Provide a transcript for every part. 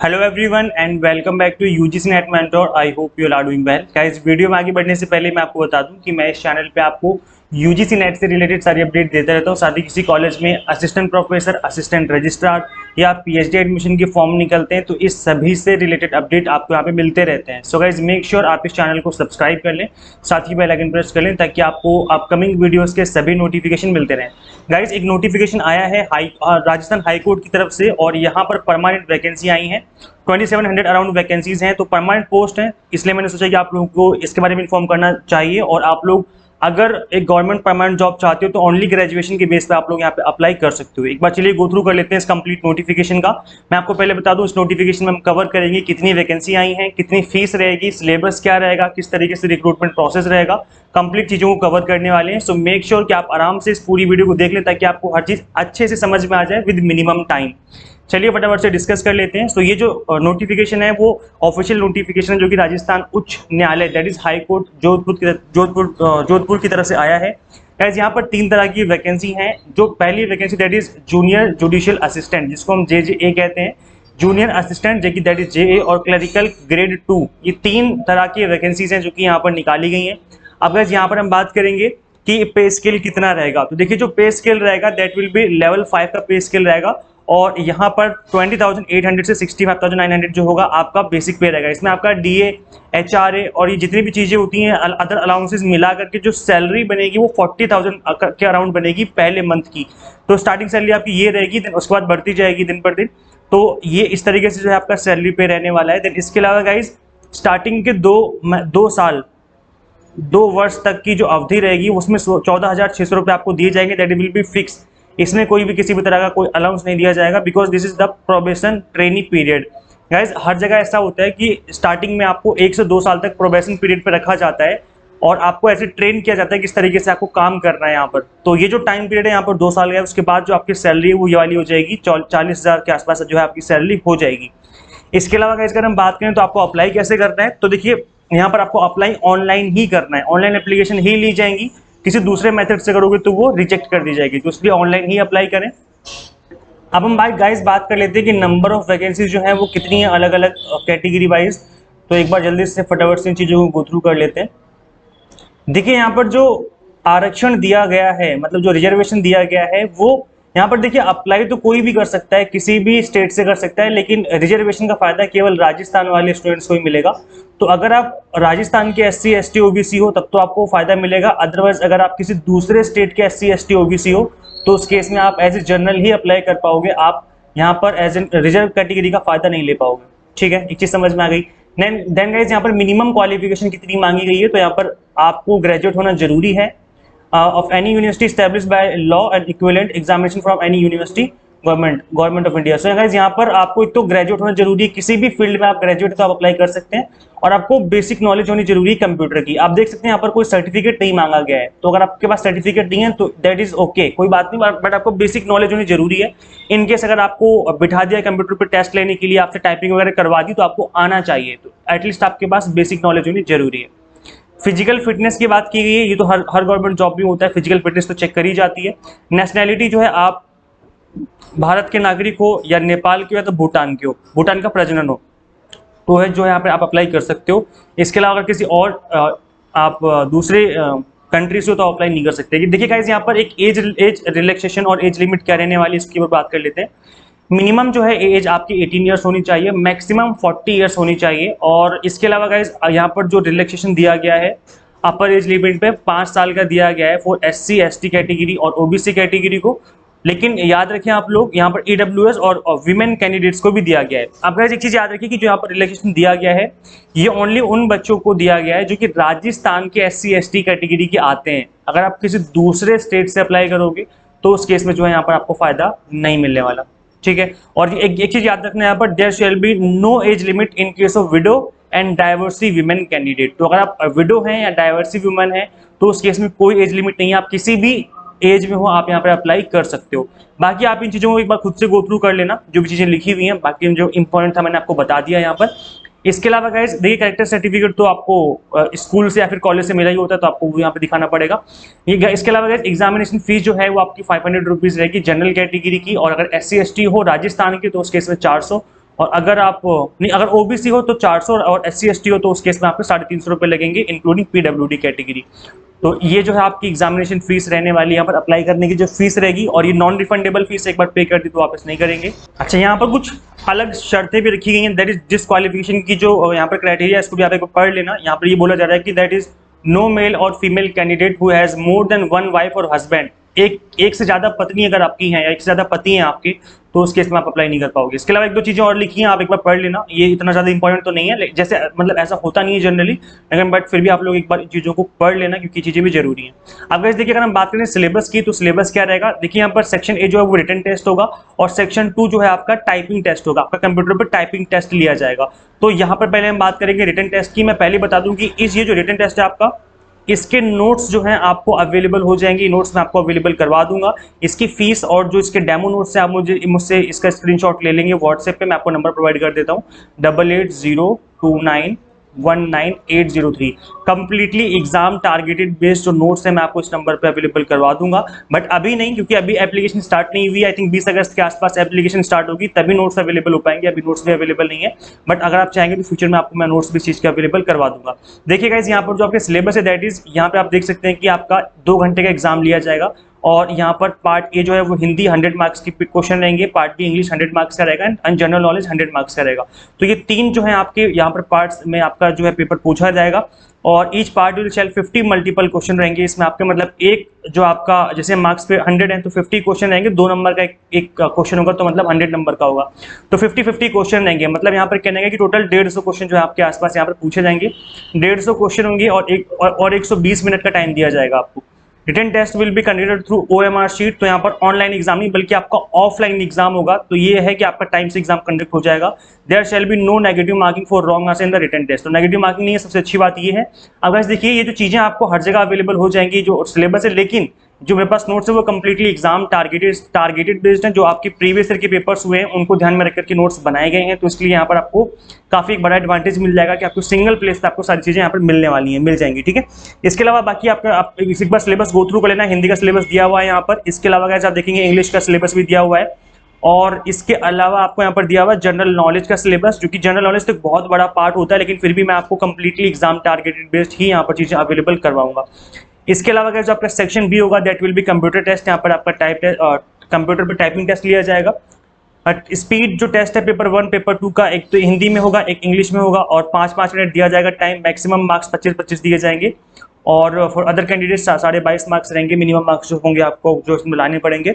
Hello everyone and welcome back to UGC NET mentor. I hope you are doing well. Guys, video में आगे बढ़ने से पहले मैं आपको बता दूं कि मैं इस चैनल पे आपको यूजीसी नेट से रिलेटेड सारी अपडेट देता रहता हूं। साथ ही किसी कॉलेज में असिस्टेंट प्रोफेसर, असिस्टेंट रजिस्ट्रार या पीएचडी एडमिशन के फॉर्म निकलते हैं तो इस सभी से रिलेटेड अपडेट आपको यहाँ पे मिलते रहते हैं। सो गाइज, मेक श्योर आप इस चैनल को सब्सक्राइब कर लें, साथ ही बेल आइकन प्रेस कर लें ताकि आपको अपकमिंग वीडियोस के सभी नोटिफिकेशन मिलते रहें। गाइज, एक नोटिफिकेशन आया है राजस्थान हाई कोर्ट की तरफ से और यहाँ पर परमानेंट वैकेंसी आई हैं। 2700 अराउंड वैकेंसीज हैं, तो परमानेंट पोस्ट है, इसलिए मैंने सोचा कि आप लोगों को इसके बारे में इन्फॉर्म करना चाहिए। और आप लोग अगर एक गवर्नमेंट परमानेंट जॉब चाहते हो तो ओनली ग्रेजुएशन के बेस पे आप लोग यहाँ पे अप्लाई कर सकते हो। एक बार चलिए गो थ्रू कर लेते हैं इस कंप्लीट नोटिफिकेशन का। मैं आपको पहले बता दूं, इस नोटिफिकेशन में हम कवर करेंगे कितनी वैकेंसी आई हैं, कितनी फीस रहेगी, सिलेबस क्या रहेगा, किस तरीके से रिक्रूटमेंट प्रोसेस रहेगा, कंप्लीट चीज़ों को कवर करने वाले हैं। सो मेक श्योर कि आप आराम से इस पूरी वीडियो को देख लें ताकि आपको हर चीज़ अच्छे से समझ में आ जाए विद मिनिमम टाइम। चलिए फटाफट से डिस्कस कर लेते हैं। तो ये जो नोटिफिकेशन है वो ऑफिशियल नोटिफिकेशन है जो कि राजस्थान उच्च न्यायालय that is high court Jodhpur की तरफ से आया है। गाइस, यहाँ पर 3 तरह की वैकेंसी हैं। जो पहली vacancy that is junior judicial assistant, जिसको हम JJA कहते हैं, जूनियर असिस्टेंट जो कि दैट इज JA, और क्लरिकल ग्रेड 2। ये 3 तरह की वैकेंसीज हैं जो कि यहाँ पर निकाली गई हैं। अब गाइस, यहाँ पर हम बात करेंगे कि पे स्केल कितना रहेगा। तो देखिए, जो पे स्केल रहेगा दैट विल बी लेवल 5 का पे स्केल रहेगा और यहाँ पर 20,800 से 65,900 जो होगा आपका बेसिक पे रहेगा। इसमें आपका DA, HRA और ये जितनी भी चीज़ें होती हैं अदर अलाउंसेस मिला करके जो सैलरी बनेगी वो 40,000 के अराउंड बनेगी पहले मंथ की। तो स्टार्टिंग सैलरी आपकी ये रहेगी, देन उसके बाद बढ़ती जाएगी दिन पर दिन। तो ये इस तरीके से जो है आपका सैलरी पे रहने वाला है। देन इसके अलावा गाइज, स्टार्टिंग के 2 वर्ष तक की जो अवधि रहेगी उसमें 14,600 रुपये आपको दिए जाएंगे, दैट विल बी फिक्स। इसमें कोई भी किसी भी तरह का कोई अलाउंस नहीं दिया जाएगा because this is the probation trainee period. Guys, हर जगह ऐसा होता है कि स्टार्टिंग में आपको 1 से 2 साल तक प्रोबेशन पीरियड पे रखा जाता है और आपको ऐसे ट्रेन किया जाता है किस तरीके से आपको काम करना है यहाँ पर। तो ये जो टाइम पीरियड है यहाँ पर 2 साल का है, उसके बाद जो आपकी सैलरी है वो ये वाली हो जाएगी, 40,000 के आसपास जो है आपकी सैलरी हो जाएगी। इसके अलावा गाइज, अगर हम बात करें तो आपको अप्लाई कैसे करना है, तो देखिए यहाँ पर आपको अप्लाई ऑनलाइन ही करना है। ऑनलाइन एप्लीकेशन ही ली जाएंगी, किसी दूसरे मेथड से करोगे तो वो रिजेक्ट कर दी जाएगी, तो इसलिए ऑनलाइन ही अप्लाई करें। अब हम गाइस बात कर लेते हैं कि नंबर ऑफ वैकेंसीज जो है वो कितनी है अलग अलग कैटेगरी वाइज। तो एक बार जल्दी से फटाफट से इन चीज़ों को गो थ्रू कर लेते हैं। देखिए, यहाँ पर जो आरक्षण दिया गया है, मतलब जो रिजर्वेशन दिया गया है, वो यहाँ पर देखिए अप्लाई तो कोई भी कर सकता है, किसी भी स्टेट से कर सकता है, लेकिन रिजर्वेशन का फायदा केवल राजस्थान वाले स्टूडेंट्स को ही मिलेगा। तो अगर आप राजस्थान के SC ST OBC हो तब तो आपको फायदा मिलेगा। अदरवाइज अगर आप किसी दूसरे स्टेट के SC ST OBC हो तो उस केस में आप एज ए जनरल ही अप्लाई कर पाओगे, आप यहाँ पर एज ए रिजर्व कैटेगरी का फायदा नहीं ले पाओगे। ठीक है, एक चीज समझ में आ गई। देन गाइस, यहाँ पर मिनिमम क्वालिफिकेशन कितनी मांगी गई है, तो यहाँ पर आपको ग्रेजुएट होना जरूरी है of any university established by law and equivalent examination from any university government of India. So guys, यहाँ पर आपको एक तो ग्रेजुएट होना जरूरी है, किसी भी फील्ड में आप ग्रेजुएट तो आप अप्लाई कर सकते हैं, और आपको बेसिक नॉलेज होनी जरूरी है कंप्यूटर की। आप देख सकते हैं यहाँ पर कोई सर्टिफिकेट नहीं मांगा गया है, तो अगर आपके पास सर्टिफिकेट नहीं है तो दैट इज ओके, कोई बात नहीं, बट आपको बेसिक नॉलेज होनी जरूरी है। इनकेस अगर आपको बिठा दिया कंप्यूटर पर टेस्ट लेने के लिए, आपसे टाइपिंग वगैरह करवा दी, तो आपको आना चाहिए, तो एटलीस्ट आपके पास बेसिक नॉलेज होनी जरूरी है। फिजिकल फिटनेस की बात की गई है, ये तो हर गवर्नमेंट जॉब में होता है, फिजिकल फिटनेस तो चेक करी जाती है। नेशनैलिटी जो है, आप भारत के नागरिक हो या नेपाल के हो या तो भूटान के हो, भूटान का प्रजनन हो, तो है जो यहाँ पे आप अप्लाई कर सकते हो। इसके अलावा अगर किसी और आप दूसरे कंट्री से हो तो अप्लाई नहीं कर सकते। देखिए गाइस, यहाँ पर एक एज रिलैक्सेशन और एज लिमिट क्या रहने वाली है इसकी बात कर लेते हैं। मिनिमम जो है एज आपकी 18 ईयर्स होनी चाहिए, मैक्सिमम 40 ईयर्स होनी चाहिए। और इसके अलावा गाइस, यहाँ पर जो रिलैक्सेशन दिया गया है अपर एज लिमिट पे 5 साल का दिया गया है फॉर SC ST कैटेगरी और OBC कैटेगरी को। लेकिन याद रखें आप लोग, यहाँ पर EWS और विमेन कैंडिडेट्स को भी दिया गया है। आप गाइस एक चीज याद रखिए कि जो यहाँ पर रिलैक्सेशन दिया गया है ये ओनली उन बच्चों को दिया गया है जो कि राजस्थान के SC ST कैटेगरी के आते हैं। अगर आप किसी दूसरे स्टेट से अप्लाई करोगे तो उस केस में जो है यहाँ पर आपको फायदा नहीं मिलने वाला। ठीक है, और एक चीज याद रखना है यहाँ पर, there shall be no age limit in case of widow and divorcee women candidate. तो अगर आप विडो हैं या डाइवर्सी वुमेन है तो उस केस में कोई एज लिमिट नहीं है, आप किसी भी एज में हो आप यहाँ पर अप्लाई कर सकते हो। बाकी आप इन चीजों को एक बार खुद से गो थ्रू कर लेना, जो भी चीजें लिखी हुई हैं, बाकी जो इंपॉर्टेंट था मैंने आपको बता दिया यहाँ पर। इसके अलावा गाइस देखिए, कैरेक्टर सर्टिफिकेट तो आपको स्कूल से या फिर कॉलेज से मिला ही होता है, तो आपको वो यहाँ पे दिखाना पड़ेगा। ये इसके अलावा गाइस एग्जामिनेशन फीस जो है वो आपकी 500 रुपीज़ रहेगी जनरल कैटेगरी की, और अगर SC ST हो राजस्थान की तो उस केस में 400, और अगर आप नहीं, अगर ओबीसी हो तो 400 और एससी एसटी हो तो उस केस में आपको 350 रुपये लगेंगे इंक्लूडिंग पीडब्ल्यूडी कैटेगरी। तो ये जो है आपकी एग्जामिनेशन फीस रहने वाली है, यहाँ पर अप्लाई करने की जो फीस रहेगी, और ये नॉन रिफंडेबल फीस एक बार पे कर दी तो वापस नहीं करेंगे। अच्छा, यहाँ पर कुछ अलग शर्तें भी रखी गई हैं, दैट इज डिसक्वालिफिकेशन की जो यहाँ पर क्राइटेरिया, इसको भी आप एक बार पढ़ लेना। यहाँ पर ये बोला जा रहा है कि दैट इज नो मेल और female candidate who has more than one wife और हस्बैंड। एक से ज्यादा पत्नी अगर आपकी हैं या एक से ज्यादा पति हैं आपके, तो उस केस में आप अप्लाई नहीं कर पाओगे। इसके अलावा एक दो चीजें और लिखी हैं, आप एक बार पढ़ लेना, ये इतना ज्यादा इंपॉर्टेंट तो नहीं है, जैसे मतलब ऐसा होता नहीं है जनरली, लेकिन बट फिर भी आप लोग एक बार इन चीजों को पढ़ लेना क्योंकि चीजें भी जरूरी हैं। अब गाइस देखिए, अगर हम बात करें सिलेबस की, तो सिलेबस क्या रहेगा, देखिए यहाँ पर सेक्शन ए जो है वो रिटन टेस्ट होगा, और सेक्शन 2 जो है आपका टाइपिंग टेस्ट होगा, आपका कंप्यूटर पर टाइपिंग टेस्ट लिया जाएगा। तो यहाँ पर पहले हम बात करेंगे रिटन टेस्ट की। मैं पहले बता दूं कि ये जो रिटन टेस्ट है आपका, इसके नोट्स जो हैं आपको अवेलेबल हो जाएंगे, नोट्स मैं आपको अवेलेबल करवा दूंगा। इसकी फीस और जो इसके डेमो नोट्स हैं, आप मुझसे इसका स्क्रीनशॉट ले लेंगे व्हाट्सएप पे, मैं आपको नंबर प्रोवाइड कर देता हूँ 8802919803। कंप्लीटली एग्जाम टारगेटेड बेस्ड जो नोट्स है मैं आपको इस नंबर पे अवेलेबल करवा दूंगा, बट अभी नहीं, क्योंकि अभी एप्लीकेशन स्टार्ट नहीं हुई। आई थिंक 20 अगस्त के आसपास एप्लीकेशन स्टार्ट होगी, तभी नोट्स अवेलेबल हो पाएंगे, अभी नोट्स भी अवेलेबल नहीं है। बट अगर आप चाहेंगे तो फ्यूचर में आपको मैं नोट्स भी इस चीज के अवेलेबल करवा दूंगा। देखिए गाइस, यहाँ पर जो आपके सिलेबस है दैट इज, यहाँ पे आप देख सकते हैं कि आपका 2 घंटे का एग्जाम लिया जाएगा, और यहाँ पर पार्ट ए जो है वो हिंदी 100 मार्क्स की क्वेश्चन रहेंगे, पार्ट बी इंग्लिश 100 मार्क्स का रहेगा, एंड जनरल नॉलेज 100 मार्क्स का रहेगा। तो ये 3 जो है आपके यहाँ पर पार्ट्स में आपका जो है पेपर पूछा जाएगा, और each part will shell 50 multiple question रहेंगे इसमें आपके, मतलब एक जो आपका जैसे मार्क्स पे 100 है तो 50 क्वेश्चन रहेंगे, 2 नंबर का एक क्वेश्चन होगा, तो मतलब 100 नंबर का होगा, तो 50-50 क्वेश्चन रहेंगे। मतलब यहाँ पर कहने का कि टोटल 150 क्वेश्चन जो है आपके आसपास यहाँ पर पूछे जाएंगे, 150 क्वेश्चन होंगे, और 120 मिनट का टाइम दिया जाएगा आपको। Written test will be conducted through OMR sheet. तो यहाँ पर ऑनलाइन एग्जाम नहीं बल्कि आपका ऑफलाइन एग्जाम होगा, तो ये है कि आपका टाइम से एग्जाम कंडक्ट हो जाएगा। There shall be no negative marking for wrong answer in the written test. तो नेगेटिव मार्किंग नहीं है, सबसे अच्छी बात ये है। अब गाइस देखिए, ये जो चीजें आपको हर जगह अवेलेबल हो जाएंगी जो सिलेबस है, लेकिन जो मेरे पास नोट्स है वो कंप्लीटली एग्जाम टारगेटेड बेस्ड है। जो आपके प्रीवियस ईयर के पेपर्स हुए हैं उनको ध्यान में रखकर के नोट्स बनाए गए हैं, तो इसलिए यहाँ पर आपको काफी एक बड़ा एडवांटेज मिल जाएगा कि आपको सिंगल प्लेस पे आपको सारी चीजें यहाँ पर मिलने वाली हैं, मिल जाएंगी, ठीक है। इसके अलावा बाकी आपका आप एक बार सिलेबस गो थ्रू कर लेना। हिंदी का सिलेबस दिया हुआ है यहाँ पर, इसके अलावा गाइस आप देखेंगे इंग्लिश का सिलेबस भी दिया हुआ है, और इसके अलावा आपको यहाँ पर दिया हुआ है जनरल नॉलेज का सिलेबस, जो कि जनरल नॉलेज तो बहुत बड़ा पार्ट होता है, लेकिन फिर भी मैं आपको कंप्लीटली एग्जाम टारगेटेड बेस्ड ही यहाँ पर चीजें अवेलेबल करवाऊंगा। इसके अलावा अगर जो आपका सेक्शन बी होगा that will be computer test. यहाँ पर आपका कंप्यूटर पर टाइपिंग टेस्ट लिया जाएगा। स्पीड जो टेस्ट है पेपर 1 पेपर 2 का, एक तो हिंदी में होगा, एक इंग्लिश में होगा, और 5-5 मिनट दिया जाएगा टाइम। मैक्सिमम मार्क्स 25-25 दिए जाएंगे, और फॉर अदर कैंडिडेट्स 22.5 मार्क्स रहेंगे। मिनिमम मार्क्स जो होंगे आपको जो इसमें लाने पड़ेंगे।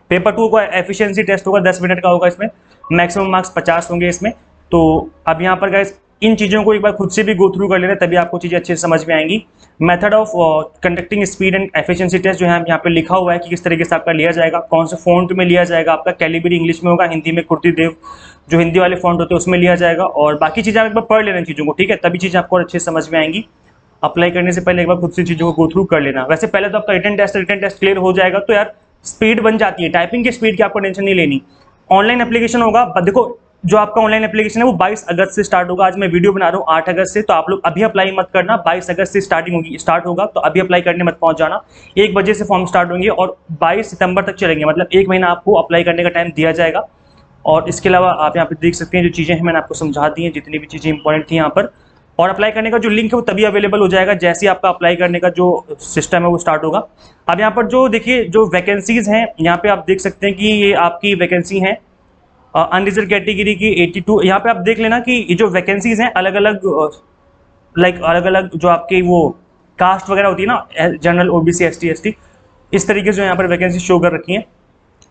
पेपर 2 का एफिशिएंसी टेस्ट होगा, 10 मिनट का होगा, इसमें मैक्सिमम मार्क्स 50 होंगे इसमें। तो अब यहाँ पर गाइस इन चीज़ों को एक बार खुद से भी गो थ्रू कर लेना, तभी आपको चीज़ें अच्छे से समझ में आएंगी। Method of conducting speed and efficiency test जो है यहाँ पे लिखा हुआ है कि किस तरीके से आपका लिया जाएगा, कौन से फॉन्ट में लिया जाएगा। आपका कैलिबरी इंग्लिश में होगा, हिंदी में कुर्ती देव जो हिंदी वाले फॉन्ट होते हैं उसमें लिया जाएगा, और बाकी चीज़ें आप एक बार पढ़ लेना चीज़ों को, ठीक है, तभी चीज़ें आपको अच्छे से समझ में आएंगी। अप्लाई करने से पहले एक बार खुद से चीज़ों को गो थ्रू कर लेना। वैसे पहले तो आपका रिटन टेस्ट क्लियर हो जाएगा तो यार स्पीड बन जाती है, टाइपिंग की स्पीड की आपको टेंशन नहीं लेनी। ऑनलाइन एप्लीकेशन होगा, देखो जो आपका ऑनलाइन एप्लीकेशन है वो 22 अगस्त से स्टार्ट होगा। आज मैं वीडियो बना रहा हूँ 8 अगस्त से, तो आप लोग अभी अप्लाई मत करना, 22 अगस्त से स्टार्ट होगा, तो अभी अप्लाई करने मत पहुंच जाना। 1 बजे से फॉर्म स्टार्ट होंगे और 22 सितंबर तक चलेंगे, मतलब 1 महीना आपको अप्लाई करने का टाइम दिया जाएगा। और इसके अलावा आप यहाँ पे देख सकते हैं जो चीज़ें हैं मैंने आपको समझा दी हैं, जितनी भी चीज़ें इंपॉर्टेंट थी यहाँ पर। और अप्लाई करने का जो लिंक है वो तभी अवेलेबल हो जाएगा जैसे ही आपका अप्लाई करने का जो सिस्टम है वो स्टार्ट होगा। अब यहाँ पर जो देखिए जो वैकेंसीज हैं यहाँ पे आप देख सकते हैं कि ये आपकी वैकेंसी है अनरिजर्व कैटेगरी की 82। यहाँ पे आप देख लेना कि ये जो वैकेंसीज हैं अलग अलग अलग अलग जो आपकी वो कास्ट वगैरह होती है ना, जनरल OBC ST ST, इस तरीके से यहाँ पर वैकेंसी शो कर रखी है।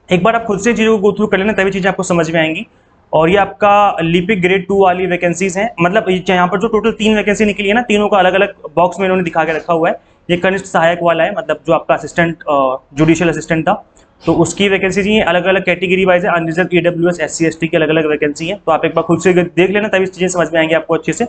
एक बार आप खुद से चीज़ों को गो थ्रू कर लेना तभी चीज़ें आपको समझ में आएंगी। और ये आपका लिपिक ग्रेड 2 वाली वैकेंसीज हैं, मतलब यहाँ पर जो टोटल 3 वैकेंसी निकली है ना, तीनों का अलग अलग बॉक्स में इन्होंने दिखा के रखा हुआ है। ये कनिष्ठ सहायक वाला है, मतलब जो आपका असिस्टेंट जुडिशियल असिस्टेंट था, तो उसकी वैकेंसी जी अलग अलग कैटेगरी वाइज है। अनरिजर्व EWS SC ST की अलग अलग वैकेंसी है, तो आप एक बार खुद से देख लेना तभी चीज़ें समझ में आएंगी आपको अच्छे से।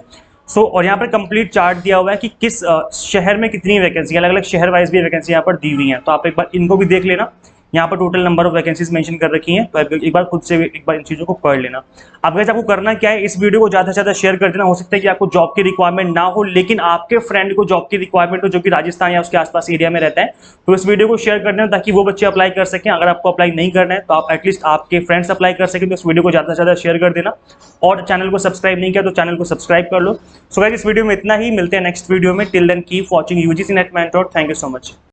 और यहाँ पर कंप्लीट चार्ट दिया हुआ है कि किस शहर में कितनी वैकेंसी, अलग अलग शहर वाइज भी वैकेंसी यहाँ पर दी हुई है, तो आप एक बार इनको भी देख लेना। यहाँ पर total number of vacancies mention कर रखी हैं, तो एक बार खुद से एक बार इन चीज़ों को पढ़ लेना। अब गाइस आपको करना क्या है, इस वीडियो को ज़्यादा से ज़्यादा शेयर कर देना। हो सकता है कि आपको जॉब की रिक्वायरमेंट ना हो, लेकिन आपके फ्रेंड को जॉब की रिक्वायरमेंट हो जो कि राजस्थान या उसके आसपास एरिया में रहता है, तो इस वीडियो को शेयर कर देना ताकि वो बच्चे अप्लाई कर सकें। अगर आपको अप्लाई नहीं करना है तो आप एटलीस्ट आपके फ्रेंड्स अप्लाई कर सकें, तो इस वीडियो को ज़्यादा से ज़्यादा शेयर कर देना। और चैनल को सब्सक्राइब नहीं किया तो चैनल को सब्सक्राइब कर लो। सो गाइस इस वीडियो में इतना ही, मिलते हैं नेक्स्ट वीडियो में। Till then keep watching UGC NET mentor. Thank you so much.